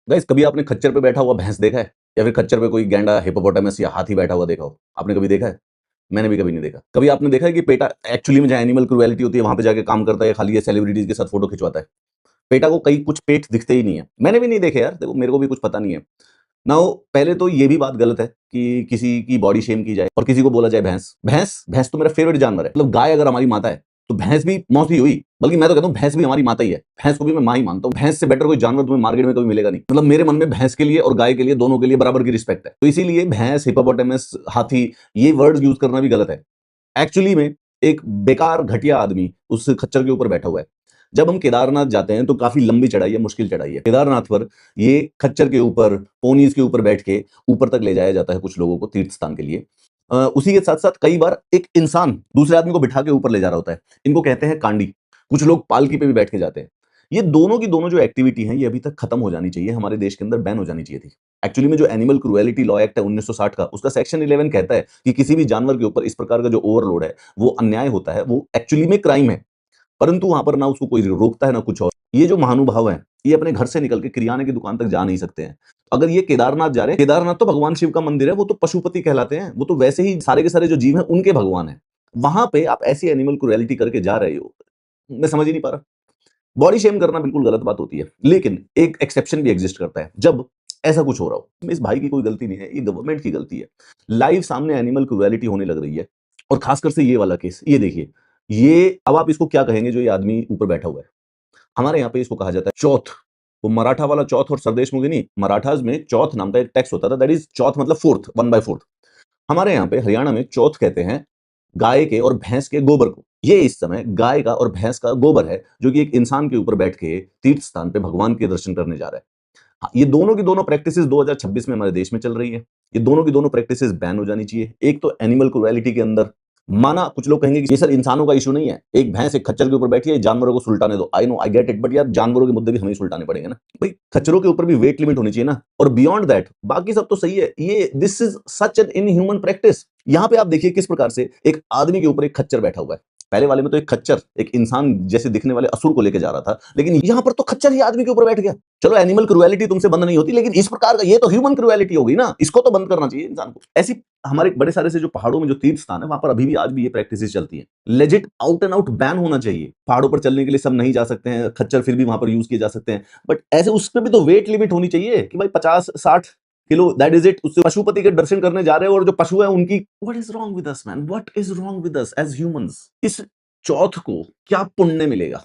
Guys, कभी आपने खच्चर पे बैठा हुआ भैंस देखा है? या फिर खच्चर पे कोई गैंडा, हिप्पोपोटामस या हाथी बैठा हुआ देखा हो? आपने कभी देखा है? मैंने भी कभी नहीं देखा। कभी आपने देखा है कि पेटा एक्चुअली में जहाँ एनिमल क्रूएल्टी होती है वहाँ पे जाके काम करता है या खाली ये सेलिब्रिटीज़ के साथ फ़ोटो खिंचवाता है? पेटा को कई कुछ पेट दिखते ही नहीं है। मैंने भी नहीं देखे यार, देखो मेरे को भी कुछ पता नहीं है। नाउ पहले तो ये भी बात गलत है कि किसी की बॉडी शेम की जाए और किसी को बोला जाए भैंस। भैंस भैंस तो मेरा फेवरेट जानवर है। मतलब गाय अगर हमारी माता है, तो भैंस भी मौसी हुई। बल्कि मैं तो कहता हूँ भैंस भी हमारी माता ही है। भैंस को भी मैं माँ ही मानता हूँ। भैंस से बेटर कोई जानवर तुम्हें मार्केट में कभी मिलेगा नहीं। मतलब मेरे मन में भैंस के लिए और गाय के लिए दोनों के लिए बराबर की रिस्पेक्ट है। तो इसीलिए भैंस, हिप्पोपोटामस, हाथी ये वर्ड्स यूज़ करना भी गलत है। एक्चुअली में एक बेकार घटिया आदमी उस खच्चर के ऊपर बैठा हुआ है। जब हम केदारनाथ जाते हैं तो काफ़ी लंबी चढ़ाई है, मुश्किल चढ़ाई है। केदारनाथ पर ये खच्चर के ऊपर, पोनीज़ के ऊपर बैठ के ऊपर तक ले जाया जाता है कुछ लोगों को तीर्थ स्थान के लिए। उसी के साथ-साथ कई बार एक इंसान दूसरे आदमी को बिठा के ऊपर ले जा रहा होता है। इनको कहते हैं कांडी। कुछ लोग पालकी पे भी बैठ के जाते हैं। ये दोनों की दोनों जो एक्टिविटी हैं, ये अभी तक खत्म हो जानी चाहिए, हमारे देश के अंदर बैन हो जानी चाहिए थी। एक्चुअली में जो एनिमल क्रूएल्टी लॉ एक्ट है 1960 का, उसका सेक्शन 11 कहता है कि किसी भी जानवर के ऊपर इस प्रकार का जो ओवरलोड है, वो अन्याय होता है, वो एक्चुअली में क्राइम है। परंतु वहाँ पर ना उसको कोई रोकता है, ना कुछ और। ये जो महानुभाव हैं, ये अपने घर से निकल के किराने की दुकान तक जा नहीं सकते हैं। अगर ये केदारनाथ जा रहे हैं, केदारनाथ तो भगवान शिव का मंदिर है, वो तो पशुपति कहलाते हैं, वो तो वैसे ही सारे के सारे जो जीव हैं, उनके भगवान हैं। वहाँ पे आप ऐसी एनिमल क्रूएल्टी करके जा रहे हो, मैं समझ ही नहीं पा रहा। बॉडी शेम करना बिल्कुल गलत बात होती है, लेकिन एक एक्सेप्शन भी एग्जिस्ट करता है, जब ऐसा कुछ हो रहा हो। इस भाई की कोई गलती नहीं है, ये गवर्नमेंट की गलती है। लाइव सामने एनिमल क्रूएल्टी होने लग रही है और खासकर से ये वाला केस, ये देखिए। ये अब आप इसको क्या कहेंगे जो ये आदमी ऊपर बैठा हुआ है? हमारे यहाँ पे इसको कहा जाता है चौथ। वो मराठा वाला चौथ और सरदेश मुखी नहीं, मराठास में चौथ नाम का एक टैक्स होता था, दैट इज चौथ मतलब फोर्थ, 1/4। हमारे यहाँ पे हरियाणा में चौथ कहते हैं गाय के और भैंस के गोबर को। ये इस समय गाय का और भैंस का गोबर है, जो कि एक इंसान के ऊपर बैठ के तीर्थ स्थान पे भगवान के दर्शन करने जा रहा है। हाँ, ये दोनों की दोनों प्रैक्टिसेस 2026 में हमारे देश में चल रही है। ये दोनों की दोनों प्रैक्टिसेस बैन हो जानी चाहिए। एक तो एनिमल क्रूएल्टी के अंदर माना कुछ लोग कहेंगे कि ये सर इंसानों का इश्यू नहीं है, एक भैंस एक खच्चर के ऊपर बैठी है, जानवरों को सुलटाने दो। I know, I get it, but यार जानवरों के मुद्दे भी हमें ही सुलटाने पड़ेंगे ना भाई। खच्चरों के ऊपर भी वेट लिमिट होनी चाहिए ना, और बियॉन्ड दैट बाकी सब तो सही है। ये this is such an inhuman practice. यहाँ पे आप देखिए किस प्रकार से एक आदमी के ऊपर एक खच्चर बैठा हुआ है। पहले वाले में तो एक खच्चर एक इंसान जैसे दिखने वाले असुर को लेके जा रहा था, लेकिन यहाँ पर तो खच्चर ही आदमी के ऊपर बैठ गया। चलो एनिमल क्रूएल्टी तुमसे बंद नहीं होती, लेकिन इस प्रकार का ये तो ह्यूमन क्रूएल्टी हो गई ना, इसको तो बंद करना चाहिए इंसान को। ऐसी हमारे बड़े सारे से जो पहाड़ों में जो तीर्थ स्थान है, वहां पर अभी भी आज भी ये प्रैक्टिसेस चलती हैं। Legit out and out ban होना चाहिए। पहाड़ों पर चलने के लिए सब नहीं जा सकते हैं, खच्चर फिर भी वहां पर यूज किए जा सकते हैं, बट ऐसे उसमें भी तो वेट लिमिट होनी चाहिए कि भाई 50-60 किलो, दैट इज इट। उससे पशुपति के दर्शन करने जा रहे हो और जो पशु है उनकी, what is wrong with us man, what is wrong with us as humans? इस चौथ को क्या पुण्य मिलेगा?